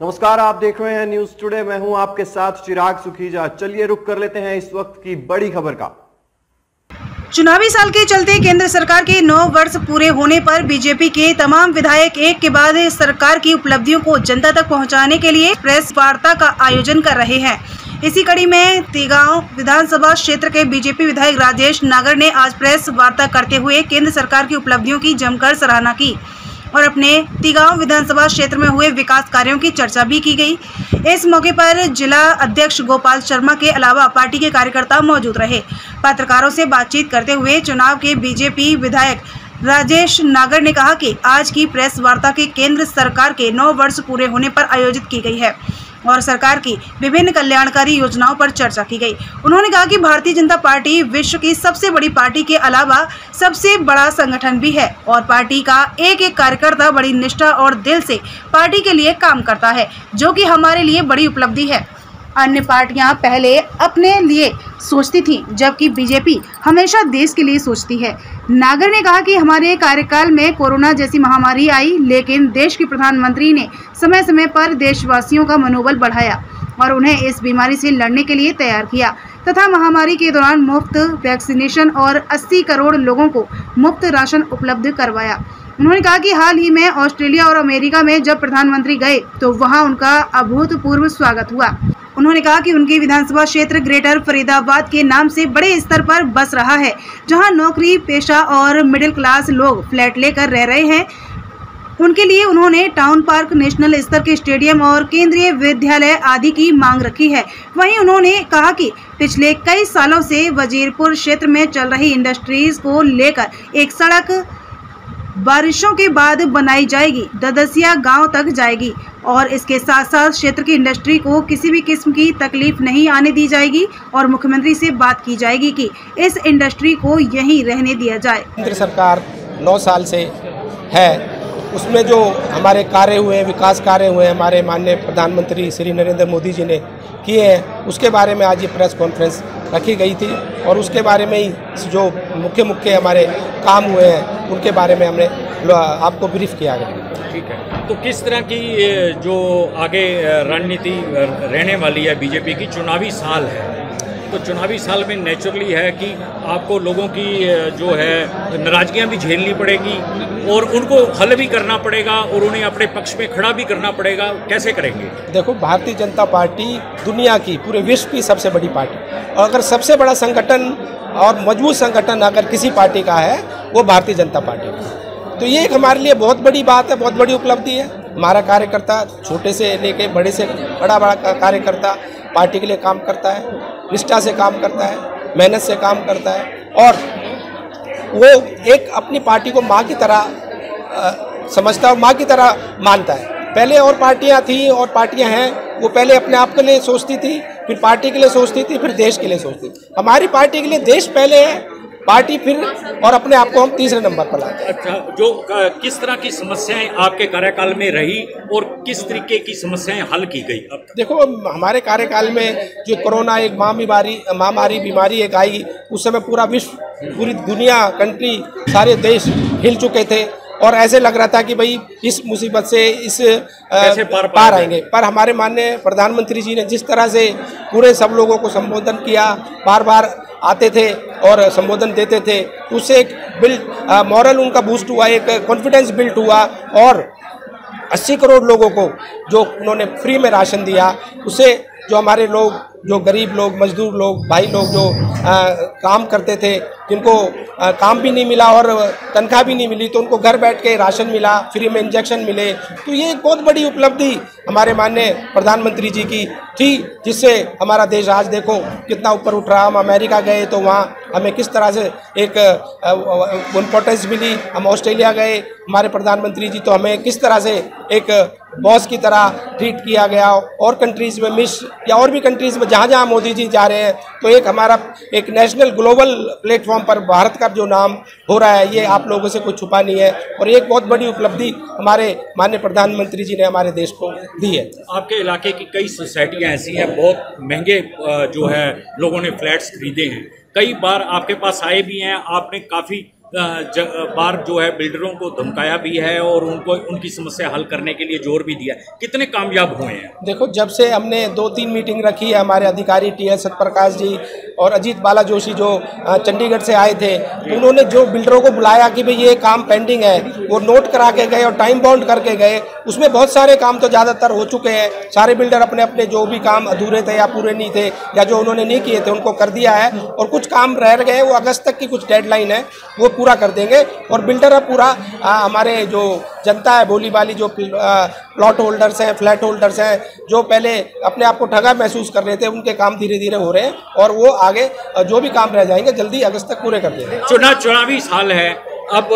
नमस्कार, आप देख रहे हैं न्यूज टुडे। मैं हूं आपके साथ चिराग सुखीजा। चलिए रुक कर लेते हैं इस वक्त की बड़ी खबर का। चुनावी साल के चलते केंद्र सरकार के 9 वर्ष पूरे होने पर बीजेपी के तमाम विधायक एक के बाद सरकार की उपलब्धियों को जनता तक पहुंचाने के लिए प्रेस वार्ता का आयोजन कर रहे हैं। इसी कड़ी में तिगांव विधानसभा क्षेत्र के बीजेपी विधायक राजेश नागर ने आज प्रेस वार्ता करते हुए केंद्र सरकार की उपलब्धियों की जमकर सराहना की और अपने तिगांव विधानसभा क्षेत्र में हुए विकास कार्यों की चर्चा भी की गई। इस मौके पर जिला अध्यक्ष गोपाल शर्मा के अलावा पार्टी के कार्यकर्ता मौजूद रहे। पत्रकारों से बातचीत करते हुए चुनाव के बीजेपी विधायक राजेश नागर ने कहा कि आज की प्रेस वार्ता के केंद्र सरकार के 9 वर्ष पूरे होने पर आयोजित की गई है और सरकार की विभिन्न कल्याणकारी योजनाओं पर चर्चा की गई। उन्होंने कहा कि भारतीय जनता पार्टी विश्व की सबसे बड़ी पार्टी के अलावा सबसे बड़ा संगठन भी है और पार्टी का एक एक कार्यकर्ता बड़ी निष्ठा और दिल से पार्टी के लिए काम करता है, जो कि हमारे लिए बड़ी उपलब्धि है। अन्य पार्टियां पहले अपने लिए सोचती थीं, जबकि बीजेपी हमेशा देश के लिए सोचती है। नागर ने कहा कि हमारे कार्यकाल में कोरोना जैसी महामारी आई, लेकिन देश के प्रधानमंत्री ने समय समय पर देशवासियों का मनोबल बढ़ाया और उन्हें इस बीमारी से लड़ने के लिए तैयार किया तथा महामारी के दौरान मुफ्त वैक्सीनेशन और 80 करोड़ लोगों को मुफ्त राशन उपलब्ध करवाया। उन्होंने कहा कि हाल ही में ऑस्ट्रेलिया और अमेरिका में जब प्रधानमंत्री गए तो वहां उनका अभूतपूर्व स्वागत हुआ। उन्होंने कहा कि उनकी विधानसभा क्षेत्र ग्रेटर फरीदाबाद के नाम से बड़े स्तर पर बस रहा है, जहां नौकरी पेशा और मिडिल क्लास लोग फ्लैट लेकर रह रहे हैं। उनके लिए उन्होंने टाउन पार्क, नेशनल स्तर के स्टेडियम और केंद्रीय विद्यालय आदि की मांग रखी है। वहीं उन्होंने कहा कि पिछले कई सालों से वजीरपुर क्षेत्र में चल रही इंडस्ट्रीज को लेकर एक सड़क बारिशों के बाद बनाई जाएगी, ददसिया गांव तक जाएगी और इसके साथ साथ क्षेत्र की इंडस्ट्री को किसी भी किस्म की तकलीफ नहीं आने दी जाएगी और मुख्यमंत्री से बात की जाएगी कि इस इंडस्ट्री को यहीं रहने दिया जाए। केंद्र सरकार 9 साल से है, उसमें जो हमारे कार्य हुए, विकास कार्य हुए, हमारे माननीय प्रधानमंत्री श्री नरेंद्र मोदी जी ने किए हैं, उसके बारे में आज ये प्रेस कॉन्फ्रेंस रखी गई थी और उसके बारे में ही जो मुख्य हमारे काम हुए हैं उनके बारे में हमने आपको ब्रीफ किया गया। ठीक है, तो किस तरह की जो आगे रणनीति रहने वाली है बीजेपी की? चुनावी साल है, तो चुनावी साल में नेचुरली है कि आपको लोगों की जो है नाराजगियां भी झेलनी पड़ेगी और उनको हल भी करना पड़ेगा और उन्हें अपने पक्ष में खड़ा भी करना पड़ेगा। कैसे करेंगे? देखो, भारतीय जनता पार्टी दुनिया की, पूरे विश्व की सबसे बड़ी पार्टी, और अगर सबसे बड़ा संगठन और मजबूत संगठन अगर किसी पार्टी का है वो भारतीय जनता पार्टी का। तो ये एक हमारे लिए बहुत बड़ी बात है, बहुत बड़ी उपलब्धि है। हमारा कार्यकर्ता छोटे से लेके बड़े से बड़ा कार्यकर्ता पार्टी के लिए काम करता है, निष्ठा से काम करता है, मेहनत से काम करता है और वो एक अपनी पार्टी को माँ की तरह समझता है और माँ की तरह मानता है। पहले और पार्टियां थी और पार्टियां हैं, वो पहले अपने आप के लिए सोचती थी, फिर पार्टी के लिए सोचती थी, फिर देश के लिए सोचती थी। हमारी पार्टी के लिए देश पहले है, पार्टी फिर, और अपने आप को हम तीसरे नंबर पर लाते हैं। अच्छा, जो किस तरह की समस्याएं आपके कार्यकाल में रही और किस तरीके की समस्याएं हल की गई? अब देखो, हमारे कार्यकाल में जो कोरोना एक महामारी बीमारी एक आई, उस समय पूरा विश्व, पूरी दुनिया, कंट्री, सारे देश हिल चुके थे और ऐसे लग रहा था कि भाई इस मुसीबत से इस पार आएंगे। पर हमारे माननीय प्रधानमंत्री जी ने जिस तरह से पूरे सब लोगों को संबोधन किया, बार बार आते थे और संबोधन देते थे, उससे एक मॉरल उनका बूस्ट हुआ, एक कॉन्फिडेंस बिल्ड हुआ और 80 करोड़ लोगों को जो उन्होंने फ्री में राशन दिया, उससे जो हमारे लोग, जो गरीब लोग, मजदूर लोग, भाई लोग जो काम करते थे, जिनको काम भी नहीं मिला और तनख्वाह भी नहीं मिली, तो उनको घर बैठ के राशन मिला, फ्री में इंजेक्शन मिले। तो ये एक बहुत बड़ी उपलब्धि हमारे माननीय प्रधानमंत्री जी की थी, जिससे हमारा देश आज देखो कितना ऊपर उठ रहा। हम अमेरिका गए तो वहाँ हमें किस तरह से एक इम्पोर्टेंस मिली। हम ऑस्ट्रेलिया गए, हमारे प्रधानमंत्री जी, तो हमें किस तरह से एक बॉस की तरह ट्रीट किया गया। और कंट्रीज़ में मिस या और भी कंट्रीज़ में जहाँ जहाँ मोदी जी जा रहे हैं, तो एक हमारा एक नेशनल ग्लोबल प्लेटफॉर्म पर भारत का जो नाम हो रहा है, ये आप लोगों से कुछ छुपा नहीं है और एक बहुत बड़ी उपलब्धि हमारे माननीय प्रधानमंत्री जी ने हमारे देश को दी है। आपके इलाके की कई सोसाइटियाँ ऐसी हैं, बहुत महंगे जो है लोगों ने फ्लैट्स खरीदे हैं, कई बार आपके पास आए भी हैं, आपने काफ़ी बार जो है बिल्डरों को धमकाया भी है और उनको उनकी समस्या हल करने के लिए जोर भी दिया। कितने कामयाब हुए हैं? देखो, जब से हमने 2-3 मीटिंग रखी है, हमारे अधिकारी टी.एस. सत्यप्रकाश जी और अजीत बाला जोशी जो चंडीगढ़ से आए थे, उन्होंने जो बिल्डरों को बुलाया कि भाई ये काम पेंडिंग है, वो नोट करा के गए और टाइम बाउंड करके गए। उसमें बहुत सारे काम तो ज़्यादातर हो चुके हैं। सारे बिल्डर अपने अपने जो भी काम अधूरे थे या पूरे नहीं थे या जो उन्होंने नहीं किए थे उनको कर दिया है, और कुछ काम रह गए, वो अगस्त तक की कुछ डेडलाइन है, वो पूरा कर देंगे। और बिल्डर अब पूरा हमारे जो जनता है, भोली भाली जो प्लॉट होल्डर्स हैं, फ्लैट होल्डर्स हैं, जो पहले अपने आप को ठगा महसूस कर रहे थे, उनके काम धीरे धीरे हो रहे हैं और वो आगे जो भी काम रह जाएंगे जल्दी अगस्त तक पूरे कर देंगे। चुनावी साल है, अब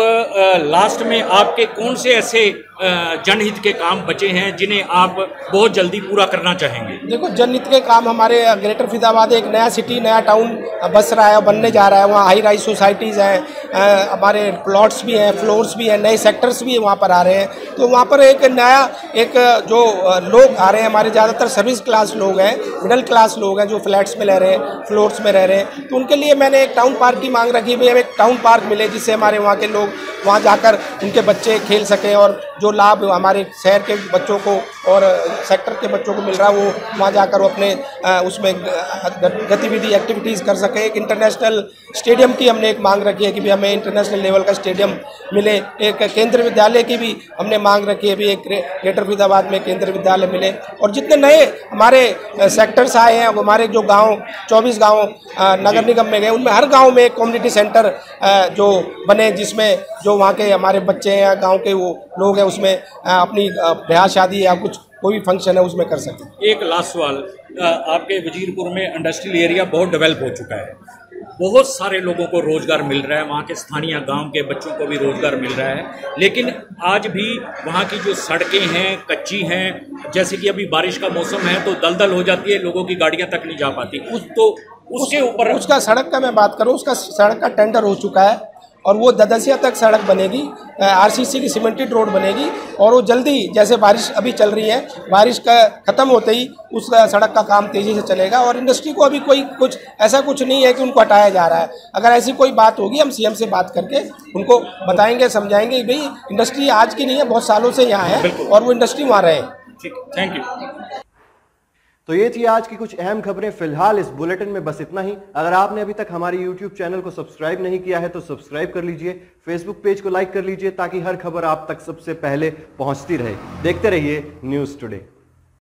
लास्ट में आपके कौन से ऐसे जनहित के काम बचे हैं जिन्हें आप बहुत जल्दी पूरा करना चाहेंगे? देखो, जनहित के काम हमारे ग्रेटर फरीदाबाद एक नया सिटी, नया टाउन बस रहा है, बनने जा रहा है। वहाँ हाई राइज सोसाइटीज़ हैं, हमारे प्लॉट्स भी हैं, फ्लोर्स भी हैं, नए सेक्टर्स भी वहाँ पर आ रहे हैं। तो वहाँ पर एक नया जो लोग आ रहे हैं, हमारे ज़्यादातर सर्विस क्लास लोग हैं, मिडिल क्लास लोग हैं जो फ्लैट्स में रह रहे हैं, फ्लोर्स में रह रहे हैं। तो उनके लिए मैंने एक टाउन पार्क की मांग रखी है, हमें एक टाउन पार्क मिले जिससे हमारे वहाँ के लोग वहाँ जाकर उनके बच्चे खेल सकें, और जो लाभ हमारे शहर के बच्चों को और सेक्टर के बच्चों को मिल रहा है वो वहाँ जाकर वो अपने उसमें गतिविधि एक्टिविटीज़ कर सकें। एक इंटरनेशनल स्टेडियम की हमने एक मांग रखी है कि भी हमें इंटरनेशनल लेवल का स्टेडियम मिले। एक केंद्रीय विद्यालय की भी हमने मांग रखी है, भी एक ग्रेटर फरीदाबाद में केंद्रीय विद्यालय मिले। और जितने नए हमारे सेक्टर्स आए हैं, वो हमारे जो गाँव 24 गाँव नगर निगम में गए, उनमें हर गाँव में एक कम्युनिटी सेंटर जो बने, जिसमें जो वहाँ के हमारे बच्चे हैं, गाँव के वो लोग हैं, उसमें अपनी ब्याह शादी या कुछ कोई भी फंक्शन है उसमें कर सकें। एक लास्ट सवाल, आपके वजीरपुर में इंडस्ट्रियल एरिया बहुत डेवलप हो चुका है, बहुत सारे लोगों को रोजगार मिल रहा है, वहाँ के स्थानीय गांव के बच्चों को भी रोजगार मिल रहा है, लेकिन आज भी वहाँ की जो सड़कें हैं कच्ची हैं। जैसे कि अभी बारिश का मौसम है तो दलदल हो जाती है, लोगों की गाड़ियाँ तक नहीं जा पाती। उसके ऊपर उसका सड़क का मैं बात करूँ, उसका सड़क का टेंडर हो चुका है और वो ददसिया तक सड़क बनेगी, आरसीसी की सीमेंटेड रोड बनेगी, और वो जल्दी, जैसे बारिश अभी चल रही है, बारिश का ख़त्म होते ही उस सड़क का काम तेज़ी से चलेगा। और इंडस्ट्री को अभी कोई कुछ ऐसा कुछ नहीं है कि उनको हटाया जा रहा है। अगर ऐसी कोई बात होगी हम सीएम से बात करके उनको बताएंगे, समझाएंगे भाई इंडस्ट्री आज की नहीं है, बहुत सालों से यहाँ है और वो इंडस्ट्री वहाँ रहे। ठीक, थैंक यू। तो ये थी आज की कुछ अहम खबरें। फिलहाल इस बुलेटिन में बस इतना ही। अगर आपने अभी तक हमारी YouTube चैनल को सब्सक्राइब नहीं किया है तो सब्सक्राइब कर लीजिए, Facebook पेज को लाइक कर लीजिए ताकि हर खबर आप तक सबसे पहले पहुंचती रहे। देखते रहिए न्यूज़ टुडे।